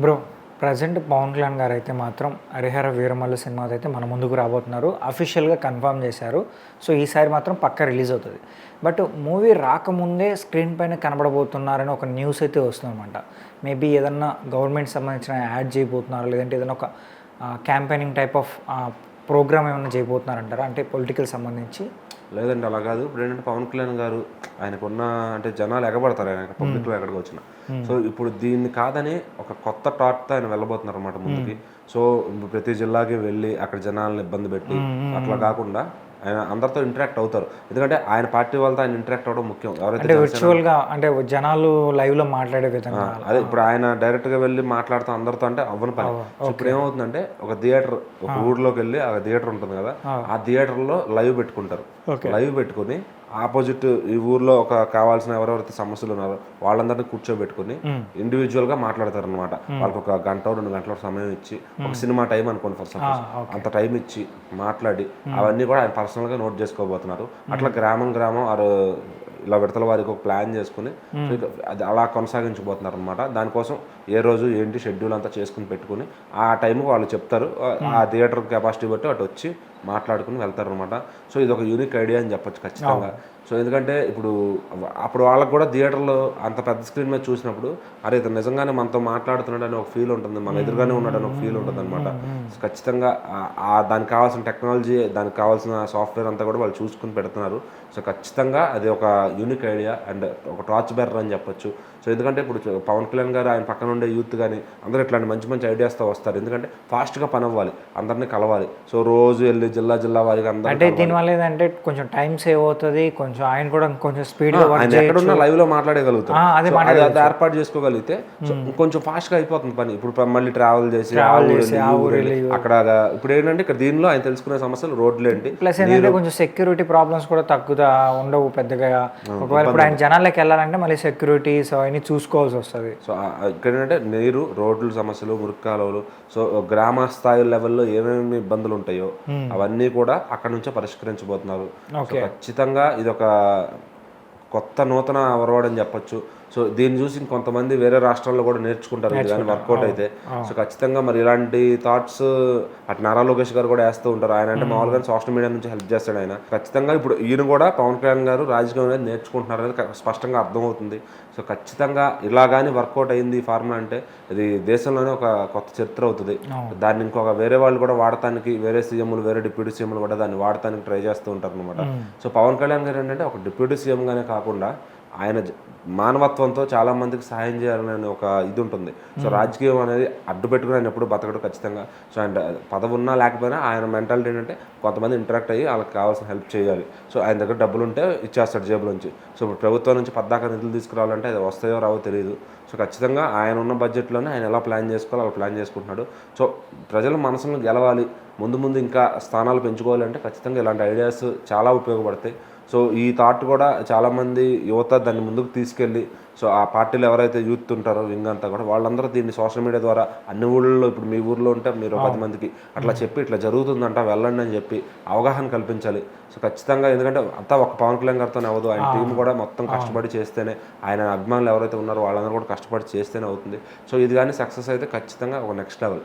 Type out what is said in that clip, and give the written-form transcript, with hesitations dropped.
Bro present Pawan Kalyan గారు అయితే మాత్రం హరిహర వీరమల్లు సినిమాతో అయితే మన ముందుకు రాబోతున్నారు. అఫీషియల్గా కన్ఫర్మ్ చేశారు. సో ఈసారి మాత్రం పక్కా రిలీజ్ అవుతుంది. బట్ మూవీ రాకముందే స్క్రీన్ పైన కనబడబోతున్నారని ఒక న్యూస్ అయితే వస్తుందన్నమాట. మేబీ ఏదన్నా గవర్నమెంట్ సంబంధించిన యాడ్ చేయబోతున్నారు, లేదంటే ఏదైనా ఒక క్యాంపెయినింగ్ టైప్ ఆఫ్ ప్రోగ్రామ్ ఏమైనా చేయబోతున్నారంటారా, అంటే పొలిటికల్ సంబంధించి? లేదండి, అలా కాదు. ఇప్పుడు ఏంటంటే పవన్ కళ్యాణ్ గారు ఆయనకున్న అంటే జనాలు ఎగబడతారు ఆయన పబ్లిక్లో ఎక్కడికి వచ్చిన. సో ఇప్పుడు దీన్ని కాదని ఒక కొత్త థాట్తో ఆయన వెళ్ళబోతున్నారు అనమాట ముందుకి. సో ప్రతి జిల్లాకి వెళ్ళి అక్కడ జనాలను ఇబ్బంది పెట్టి అట్లా కాకుండా ఆయన అందరితో ఇంటరాక్ట్ అవుతారు. ఎందుకంటే ఆయన పార్టీ వాళ్ళతో ఆయన ఇంటరాక్ట్ అవ్వడం ముఖ్యం. ఎవరైతే వర్చువల్గా అంటే జనాలు లైవ్లో మాట్లాడే విధంగా, అదే ఇప్పుడు ఆయన డైరెక్ట్గా వెళ్ళి మాట్లాడుతూ అందరితో అంటే అవ్వని పని. సో ఇప్పుడు ఏమవుతుందంటే ఒక థియేటర్, ఒక ఊర్లోకి వెళ్ళి ఆ థియేటర్ ఉంటుంది కదా, ఆ థియేటర్లో లైవ్ పెట్టుకుంటారు. లైవ్ పెట్టుకుని ఆపోజిట్ ఈ ఊర్లో ఒక కావాల్సిన ఎవరెవరైతే సమస్యలు ఉన్నారో వాళ్ళందరినీ కూర్చోబెట్టుకుని ఇండివిజువల్గా మాట్లాడతారు అనమాట. వాళ్ళకి ఒక గంట 2 గంటల సమయం ఇచ్చి, ఒక సినిమా టైం అనుకోండి ఫర్ సపోజ్, అంత టైం ఇచ్చి మాట్లాడి అవన్నీ కూడా ఆయన పర్సనల్గా నోట్ చేసుకోబోతున్నారు. అట్లా గ్రామం ఇలా విడతల వారికి ఒక ప్లాన్ చేసుకుని అది అలా కొనసాగించబోతున్నారు అనమాట. దానికోసం ఏ రోజు ఏంటి షెడ్యూల్ అంతా చేసుకుని పెట్టుకుని ఆ టైంకి వాళ్ళు చెప్తారు. ఆ థియేటర్ కెపాసిటీ బట్టి అటు వచ్చి మాట్లాడుకుని వెళ్తారు అనమాట. సో ఇది ఒక యూనిక్ ఐడియా అని చెప్పొచ్చు ఖచ్చితంగా. సో ఎందుకంటే అప్పుడు వాళ్ళకు కూడా థియేటర్లో అంత పెద్ద స్క్రీన్ మీద చూసినప్పుడు అరే ఇతను నిజంగానే మనతో మాట్లాడుతున్నాడు అని ఒక ఫీల్ ఉంటుంది, మన ఎదురుగానే ఉన్నాడని ఒక ఫీల్ ఉంటుంది అనమాట. ఖచ్చితంగా దానికి కావాల్సిన టెక్నాలజీ, దానికి కావాల్సిన సాఫ్ట్వేర్ అంతా కూడా వాళ్ళు చూసుకుని పెడుతున్నారు. సో ఖచ్చితంగా అది ఒక యూనిక్ ఐడియా అండ్ ఒక టార్చ్ బెర్రర్ అని చెప్పొచ్చు. సో ఎందుకంటే ఇప్పుడు పవన్ కళ్యాణ్ గారు ఆయన పక్కన ఉండే యూత్ కానీ అందరూ ఇట్లాంటి మంచి మంచి ఐడియాస్తో వస్తారు. ఎందుకంటే ఫాస్ట్గా పని అవ్వాలి, అందరినీ కలవాలి. సో రోజు వెళ్ళి జిల్లా వారికి అందరూ అంటే దీనివల్ల ఏంటంటే కొంచెం టైం సేవ్ అవుతుంది, కొంచెం ఆయన కూడా కొంచెం స్పీడ్గా ఆయన ఎక్కడున్నా లైవ్లో మాట్లాడగలుగుతారు. అది ఏర్పాటు చేసుకోగలిగితే కొంచెం ఫాస్ట్గా అయిపోతుంది పని. ఇప్పుడు మళ్ళీ ట్రావెల్ చేసి అక్కడ ఇప్పుడు ఏంటంటే ఇక్కడ దీనిలో ఆయన తెలుసుకునే సమస్యలు రోడ్లు ఏంటి, ప్లస్ ఏంటంటే కొంచెం సెక్యూరిటీ ప్రాబ్లమ్స్ కూడా తగ్గుతా ఉండవు పెద్దగా. ఒకవేళ ఇప్పుడు ఆయన జనాల్లోకి వెళ్ళాలంటే మళ్ళీ సెక్యూరిటీస్ అవన్నీ చూసుకోవాల్సి వస్తుంది. సో ఇక్కడ ఏంటంటే నీరు, రోడ్ల సమస్యలు, మురికి కాలువలు, సో గ్రామ స్థాయి లెవెల్లో ఏమేమి ఇబ్బందులు ఉంటాయో అవన్నీ కూడా అక్కడ నుంచే పరిష్కరించబోతున్నారు. ఖచ్చితంగా ఇది ఒక కొత్త నూతన ఒరవడి అని చెప్పొచ్చు. సో దీన్ని చూసి కొంతమంది వేరే రాష్ట్రాల్లో కూడా నేర్చుకుంటారు కానీ వర్కౌట్ అయితే. సో ఖచ్చితంగా మరి ఇలాంటి థాట్స్ అటు నారా లోకేష్ గారు కూడా వేస్తూ ఉంటారు. ఆయన అంటే మామూలుగా సోషల్ మీడియా నుంచి హెల్ప్ చేస్తాడు ఆయన. ఖచ్చితంగా ఇప్పుడు ఈయన కూడా పవన్ కళ్యాణ్ గారు రాజకీయం అనేది నేర్చుకుంటున్నారు అనేది స్పష్టంగా అర్థమవుతుంది. సో ఖచ్చితంగా ఇలా కానీ వర్కౌట్ అయింది ఫార్ములా అంటే ఇది దేశంలోనే ఒక కొత్త చరిత్ర అవుతుంది. దాన్ని ఇంకొక వేరే వాళ్ళు కూడా వాడటానికి, వేరే సీఎంలు, వేరే డిప్యూటీ సీఎంలు కూడా దాన్ని వాడటానికి ట్రై చేస్తూ ఉంటారు అనమాట. సో పవన్ కళ్యాణ్ గారు ఏంటంటే ఒక డిప్యూటీ సీఎంగానే కాకుండా ఆయన మానవత్వంతో చాలా మందికి సహాయం చేయాలనే ఒక ఇది ఉంటుంది. సో రాజకీయం అనేది అడ్డు పెట్టుకుని ఆయన ఎప్పుడు బతకడు ఖచ్చితంగా. సో ఆయన పదవి ఉన్నా లేకపోయినా ఆయన మెంటాలిటీ ఏంటంటే కొంతమంది ఇంటరాక్ట్ అయ్యి వాళ్ళకి కావాల్సిన హెల్ప్ చేయాలి. సో ఆయన దగ్గర డబ్బులు ఉంటే ఇచ్చేస్తాడు జేబులోంచి. సో ఇప్పుడు ప్రభుత్వం నుంచి పద్దాక నిధులు తీసుకురావాలంటే అది వస్తాయో రావో తెలియదు. సో ఖచ్చితంగా ఆయన ఉన్న బడ్జెట్లోనే ఆయన ఎలా ప్లాన్ చేసుకోవాలో అలా ప్లాన్ చేసుకుంటున్నాడు. సో ప్రజల మనసును గెలవాలి, ముందు ఇంకా స్థానాలు పెంచుకోవాలంటే ఖచ్చితంగా ఇలాంటి ఐడియాస్ చాలా ఉపయోగపడతాయి. సో ఈ థాట్ కూడా చాలామంది యువత దాన్ని ముందుకు తీసుకెళ్ళి, సో ఆ పార్టీలు ఎవరైతే యూత్ ఉంటారో వింగ్ అంతా కూడా వాళ్ళందరూ దీన్ని సోషల్ మీడియా ద్వారా అన్ని ఊళ్ళలో, ఇప్పుడు మీ ఊర్లో ఉంటే మీరు 10 మందికి అట్లా చెప్పి ఇట్లా జరుగుతుందంట వెళ్ళండి అని చెప్పి అవగాహన కల్పించాలి. సో ఖచ్చితంగా ఎందుకంటే అంతా ఒక పవన్ కళ్యాణ్ గారితోనే అవ్వదు, ఆయన టీం కూడా మొత్తం కష్టపడి చేస్తేనే, ఆయన అభిమానులు ఎవరైతే ఉన్నారో వాళ్ళందరూ కూడా కష్టపడి చేస్తేనే అవుతుంది. సో ఇది కానీ సక్సెస్ అయితే ఖచ్చితంగా ఒక నెక్స్ట్ లెవెల్.